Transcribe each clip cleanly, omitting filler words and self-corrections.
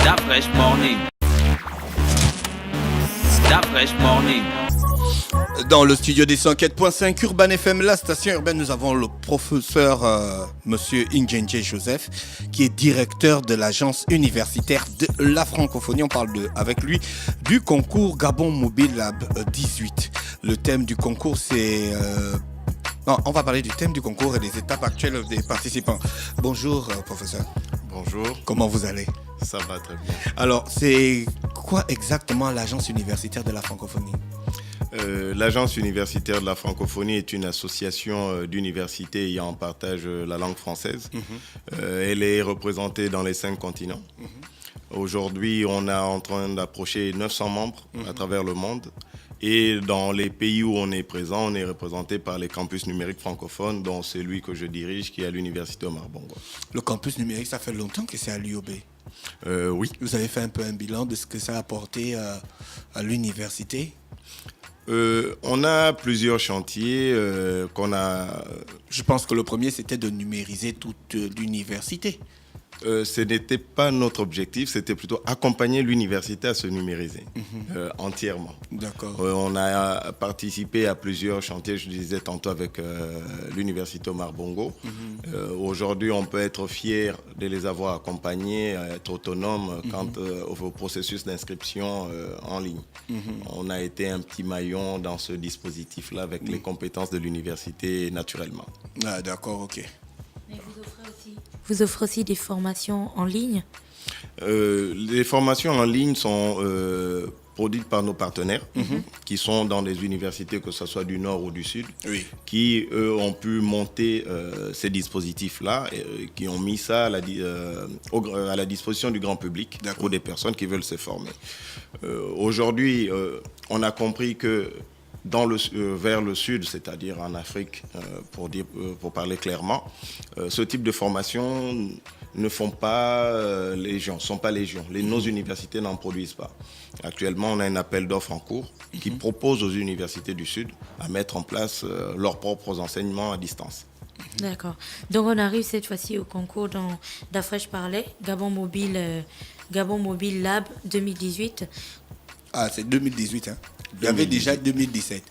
That fresh morning. That fresh morning. Dans le studio des 104.5 Urban FM, la station urbaine, nous avons le professeur Monsieur Njenje Joseph, qui est directeur de l'agence universitaire de la francophonie. On parle avec lui du concours Gabon Mobile Lab 18. Le thème du concours, c'est... Non, on va parler du thème du concours et des étapes actuelles des participants. Bonjour, professeur. Bonjour. Comment vous allez? Ça va très bien. Alors, c'est quoi exactement l'agence universitaire de la francophonie? L'agence universitaire de la francophonie est une association d'universités ayant en partage la langue française. Elle est représentée dans les 5 continents. Aujourd'hui, on est en train d'approcher 900 membres à travers le monde. Et dans les pays où on est présent, on est représenté par les campus numériques francophones, dont celui que je dirige, qui est à l'université Omar Bongo. Le campus numérique, ça fait longtemps que c'est à l'UOB. Oui. Vous avez fait un peu un bilan de ce que ça a apporté à l'université? On a plusieurs chantiers qu'on a... Je pense que le premier, c'était de numériser toute l'université. Ce n'était pas notre objectif, c'était plutôt accompagner l'université à se numériser entièrement. D'accord. On a participé à plusieurs chantiers, je disais tantôt avec l'université Omar Bongo. Aujourd'hui, on peut être fier de les avoir accompagnés, être autonome quant au processus d'inscription en ligne. On a été un petit maillon dans ce dispositif-là avec les compétences de l'université naturellement. Ah, d'accord, ok. Mais vous offrez aussi des formations en ligne? Les formations en ligne sont produites par nos partenaires qui sont dans des universités, que ce soit du Nord ou du Sud, qui, eux, ont pu monter ces dispositifs-là, qui ont mis ça à la disposition du grand public pour des personnes qui veulent se former. Aujourd'hui, on a compris que vers le sud, c'est-à-dire en Afrique, pour parler clairement, ce type de formation ne font pas légion, sont pas légion. Nos universités n'en produisent pas. Actuellement, on a un appel d'offres en cours qui propose aux universités du sud à mettre en place leurs propres enseignements à distance. D'accord. Donc on arrive cette fois-ci au concours dont Dafresh parlait, Gabon Mobile Lab 2018. Ah, c'est 2018, hein. Il y avait déjà 2017.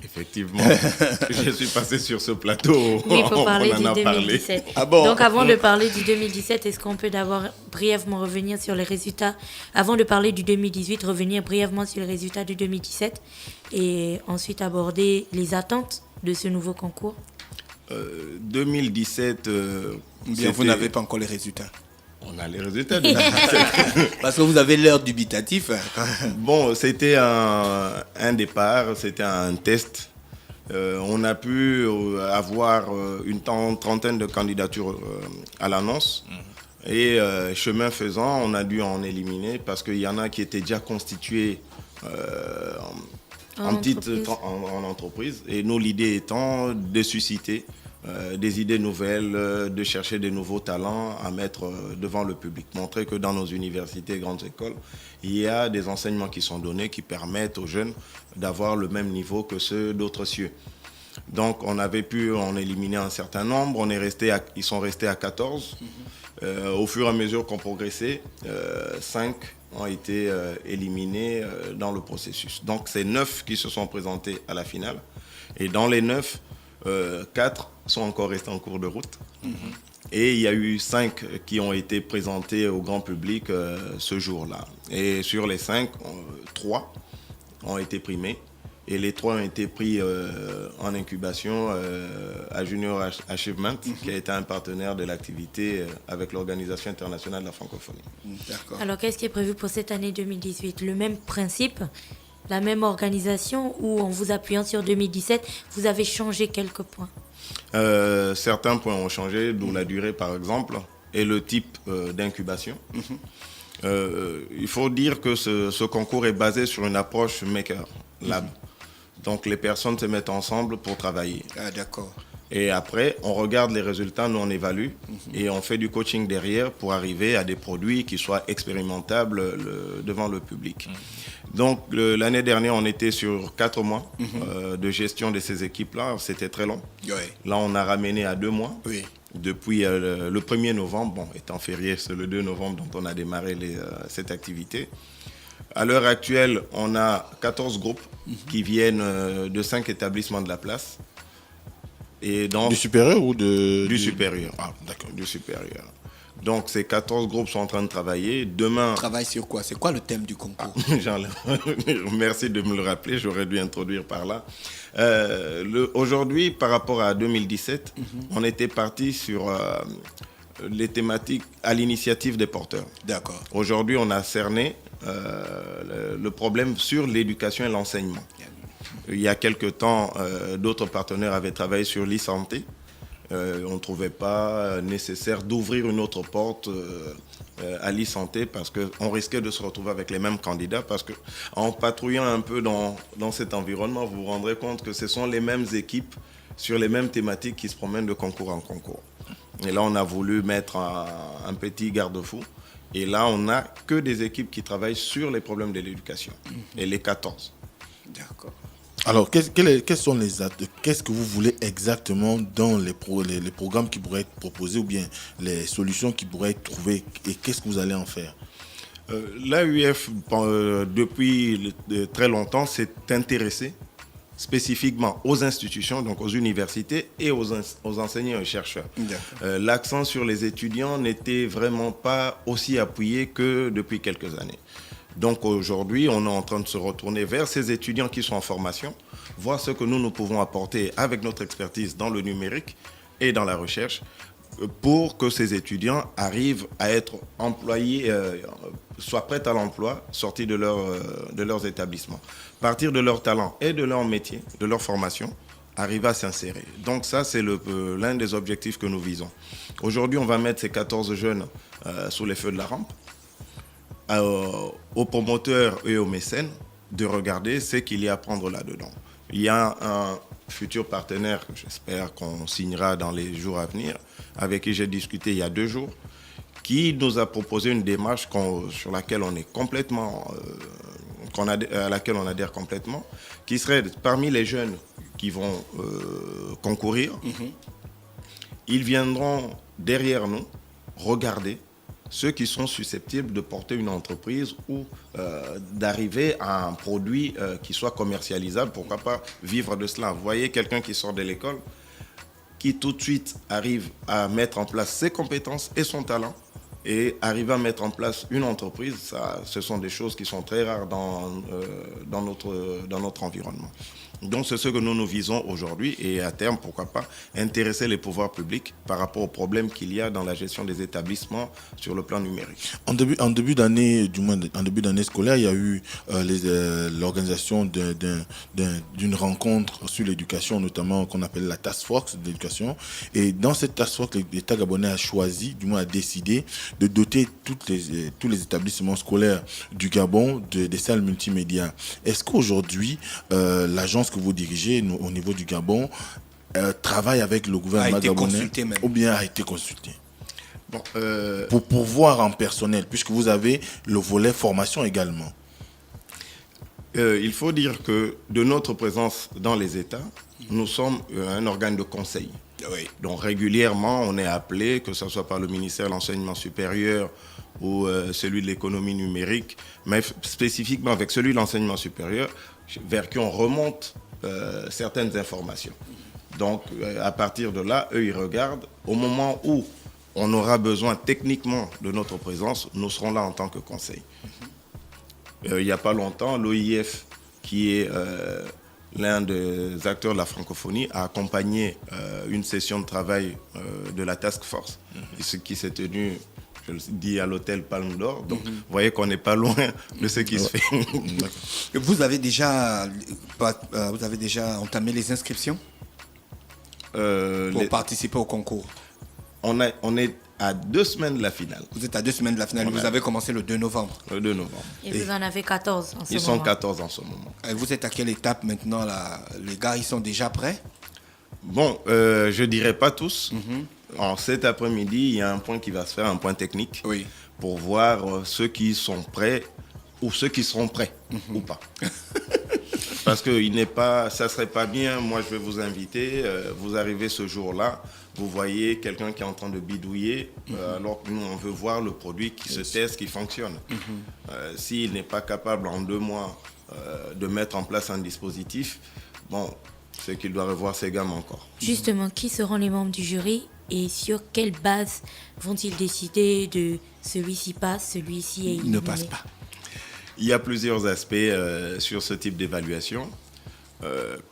Effectivement, je suis passé sur ce plateau, Oui, il faut parler on en du a 2017. parlé. Ah bon? Donc avant de parler du 2017, est-ce qu'on peut d'abord brièvement revenir sur les résultats? Avant de parler du 2018, revenir brièvement sur les résultats du 2017 et ensuite aborder les attentes de ce nouveau concours? 2017... Bien, vous n'avez pas encore les résultats. On a les résultats de 2017. Parce que vous avez l'air dubitatif. Bon, c'était un départ, c'était un test. On a pu avoir une trentaine de candidatures à l'annonce. Et chemin faisant, on a dû en éliminer parce qu'il y en a qui étaient déjà constitués en entreprise. Et nous, l'idée étant de susciter des idées nouvelles, de chercher des nouveaux talents à mettre devant le public. Montrer que dans nos universités et grandes écoles, il y a des enseignements qui sont donnés qui permettent aux jeunes d'avoir le même niveau que ceux d'autres cieux. Donc on avait pu en éliminer un certain nombre, ils sont restés à 14. Au fur et à mesure qu'on progressait, 5 ont été éliminés dans le processus. Donc c'est 9 qui se sont présentés à la finale. Et dans les 9, 4 sont encore restés en cours de route. Et il y a eu 5 qui ont été présentés au grand public ce jour-là. Et sur les 5, 3 ont été primés. Et les 3 ont été pris en incubation à Junior Achievement, qui a été un partenaire de l'activité avec l'Organisation internationale de la francophonie. D'accord. Alors qu'est-ce qui est prévu pour cette année 2018? Le même principe, la même organisation, ou en vous appuyant sur 2017, vous avez changé quelques points? Certains points ont changé, d'où la durée par exemple, et le type d'incubation. Il faut dire que ce concours est basé sur une approche Maker Lab. Donc les personnes se mettent ensemble pour travailler. Ah, d'accord. Et après, on regarde les résultats, nous on évalue et on fait du coaching derrière pour arriver à des produits qui soient expérimentables devant le public. Donc l'année dernière, on était sur 4 mois de gestion de ces équipes-là. C'était très long. Ouais. Là, on a ramené à 2 mois. Oui. depuis le 1er novembre, bon, étant férié, c'est le 2 novembre dont on a démarré cette activité. À l'heure actuelle, on a 14 groupes qui viennent de 5 établissements de la place. Et donc, Du supérieur ou du supérieur. Ah, d'accord. Du supérieur. Donc, ces 14 groupes sont en train de travailler. Demain... Travaille sur quoi? C'est quoi le thème du concours? Merci de me le rappeler, j'aurais dû introduire par là. Aujourd'hui, par rapport à 2017, on était parti sur les thématiques à l'initiative des porteurs. D'accord. Aujourd'hui, on a cerné le problème sur l'éducation et l'enseignement. Il y a quelque temps, d'autres partenaires avaient travaillé sur l'e-santé. On ne trouvait pas nécessaire d'ouvrir une autre porte à l'e-santé parce qu'on risquait de se retrouver avec les mêmes candidats parce qu'en patrouillant un peu dans cet environnement, vous vous rendrez compte que ce sont les mêmes équipes sur les mêmes thématiques qui se promènent de concours en concours. Et là, on a voulu mettre un petit garde-fou. Et là, on n'a que des équipes qui travaillent sur les problèmes de l'éducation. Et les 14. D'accord. Alors, qu'est-ce que vous voulez exactement dans les programmes qui pourraient être proposés ou bien les solutions qui pourraient être trouvées et qu'est-ce que vous allez en faire? L'AUF, depuis très longtemps, s'est intéressé spécifiquement aux institutions, donc aux universités et aux enseignants et chercheurs. L'accent sur les étudiants n'était vraiment pas aussi appuyé que depuis quelques années. Donc aujourd'hui, on est en train de se retourner vers ces étudiants qui sont en formation, voir ce que nous pouvons apporter avec notre expertise dans le numérique et dans la recherche pour que ces étudiants arrivent à être employés, soient prêts à l'emploi, sortis de leurs établissements. Partir de leur talent et de leur métier, de leur formation, arriver à s'insérer. Donc ça, c'est l'un des objectifs que nous visons. Aujourd'hui, on va mettre ces 14 jeunes sous les feux de la rampe. Aux promoteurs et aux mécènes de regarder ce qu'il y a à prendre là-dedans. Il y a un futur partenaire, j'espère qu'on signera dans les jours à venir, avec qui j'ai discuté il y a 2 jours, qui nous a proposé une démarche sur laquelle on est complètement, à laquelle on adhère complètement, qui serait parmi les jeunes qui vont concourir, ils viendront derrière nous regarder ceux qui sont susceptibles de porter une entreprise ou d'arriver à un produit qui soit commercialisable, pourquoi pas vivre de cela. Vous voyez quelqu'un qui sort de l'école, qui tout de suite arrive à mettre en place ses compétences et son talent, et arriver à mettre en place une entreprise, ce sont des choses qui sont très rares dans notre environnement. Donc c'est ce que nous visons aujourd'hui et à terme, pourquoi pas, intéresser les pouvoirs publics par rapport aux problèmes qu'il y a dans la gestion des établissements sur le plan numérique. En début d'année, du moins en début d'année scolaire, il y a eu l'organisation d'une rencontre sur l'éducation, notamment qu'on appelle la Task Force de l'éducation. Et dans cette Task Force, l'État gabonais a choisi, du moins a décidé, de doter tous les établissements scolaires du Gabon des salles multimédia. Est-ce qu'aujourd'hui, l'agence que vous dirigez au niveau du Gabon travaille avec le gouvernement gabonais ou bien a été consulté? Bon, pour pourvoir en personnel, puisque vous avez le volet formation également. Il faut dire que de notre présence dans les États, nous sommes un organe de conseil. Oui. Donc régulièrement, on est appelé, que ce soit par le ministère de l'Enseignement supérieur ou celui de l'économie numérique, mais spécifiquement avec celui de l'enseignement supérieur, vers qui on remonte certaines informations. Donc à partir de là, eux, ils regardent. Au moment où on aura besoin techniquement de notre présence, nous serons là en tant que conseil. Il n'y a pas longtemps, l'OIF, qui est l'un des acteurs de la francophonie, a accompagné une session de travail de la Task Force, ce qui s'est tenu, je le dis, à l'hôtel Palme d'Or. Donc, vous voyez qu'on n'est pas loin de ce qui se fait. Vous avez déjà entamé les inscriptions pour participer au concours? On est à 2 semaines de la finale. Vous êtes à 2 semaines de la finale. Vous avez commencé le 2 novembre. Le 2 novembre. Et vous en avez 14 en ce moment. Ils sont 14 en ce moment. Et vous êtes à quelle étape maintenant là? Les gars, ils sont déjà prêts? Bon, je dirais pas tous. En cet après-midi, il y a un point qui va se faire, un point technique, Oui. pour voir ceux qui sont prêts ou ceux qui seront prêts ou pas. Parce que ça serait pas bien, moi je vais vous inviter, vous arrivez ce jour-là, vous voyez quelqu'un qui est en train de bidouiller, alors que nous on veut voir le produit qui se teste, qui fonctionne. S'il n'est pas capable en 2 mois de mettre en place un dispositif, bon, c'est qu'il doit revoir ses gammes encore. Justement, qui seront les membres du jury et sur quelle base vont-ils décider de celui-ci passe, celui-ci est éliminé? Ne passe pas. Il y a plusieurs aspects sur ce type d'évaluation.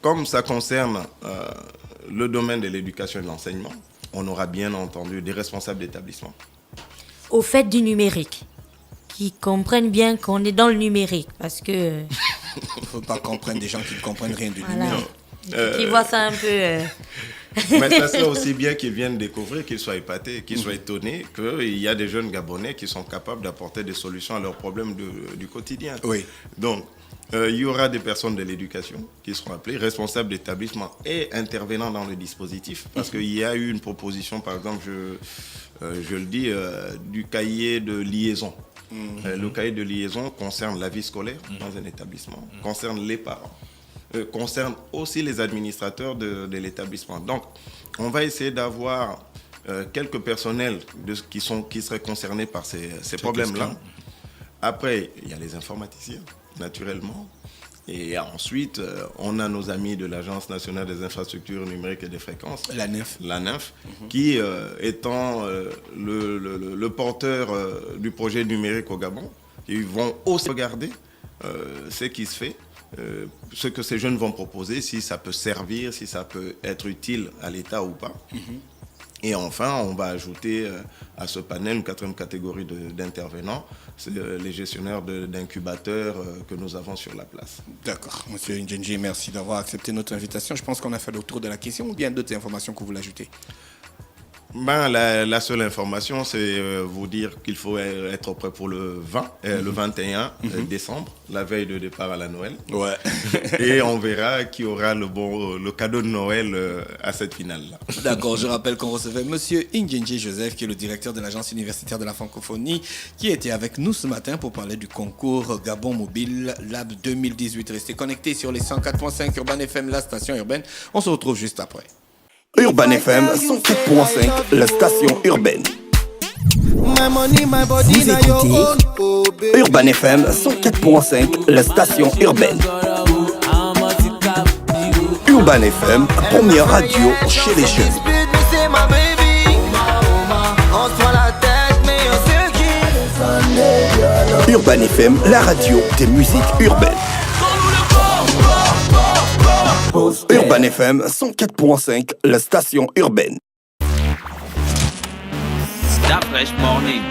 Comme ça concerne le domaine de l'éducation et de l'enseignement, on aura bien entendu des responsables d'établissement. Au fait du numérique, qui comprennent bien qu'on est dans le numérique, parce que... Il ne faut pas comprendre des gens qui ne comprennent rien du Voilà. numérique. Qui voient ça un peu... Mais ça serait aussi bien qu'ils viennent découvrir, qu'ils soient épatés, qu'ils soient étonnés qu'il y a des jeunes Gabonais qui sont capables d'apporter des solutions à leurs problèmes du quotidien. Oui. Donc, il y aura des personnes de l'éducation qui seront appelées responsables d'établissement et intervenants dans le dispositif. Parce qu'il y a eu une proposition, par exemple, je le dis, du cahier de liaison. Le cahier de liaison concerne la vie scolaire dans un établissement, concerne les parents. Concerne aussi les administrateurs de l'établissement. Donc, on va essayer d'avoir quelques personnels qui seraient concernés par ces problèmes-là. Après, il y a les informaticiens, naturellement. Et ensuite, on a nos amis de l'Agence nationale des infrastructures numériques et des fréquences, l'ANINF, qui, étant le porteur du projet numérique au Gabon, ils vont aussi regarder ce qui se fait. Ce que ces jeunes vont proposer, si ça peut servir, si ça peut être utile à l'État ou pas. Et enfin, on va ajouter à ce panel une 4e catégorie d'intervenants, c'est les gestionnaires d'incubateurs que nous avons sur la place. D'accord. Monsieur Ndjenje, merci d'avoir accepté notre invitation. Je pense qu'on a fait le tour de la question ou bien d'autres informations que vous voulez ajouter? La seule information, c'est vous dire qu'il faut être prêt pour le 21 décembre, la veille de départ à la Noël. Ouais. Et on verra qui aura le cadeau de Noël à cette finale-là. D'accord, je rappelle qu'on recevait Monsieur Ndjenje Joseph, qui est le directeur de l'Agence universitaire de la francophonie, qui était avec nous ce matin pour parler du concours Gabon Mobile Lab 2018. Restez connectés sur les 104.5 Urban FM, la station urbaine. On se retrouve juste après. Urban FM 104.5, la station urbaine. Vous écoutez Urban FM 104.5, la station urbaine. Urban FM, première radio chez les jeunes. Urban FM, la radio des musiques urbaines. Urban FM 104.5, la station urbaine. Start Fresh Morning.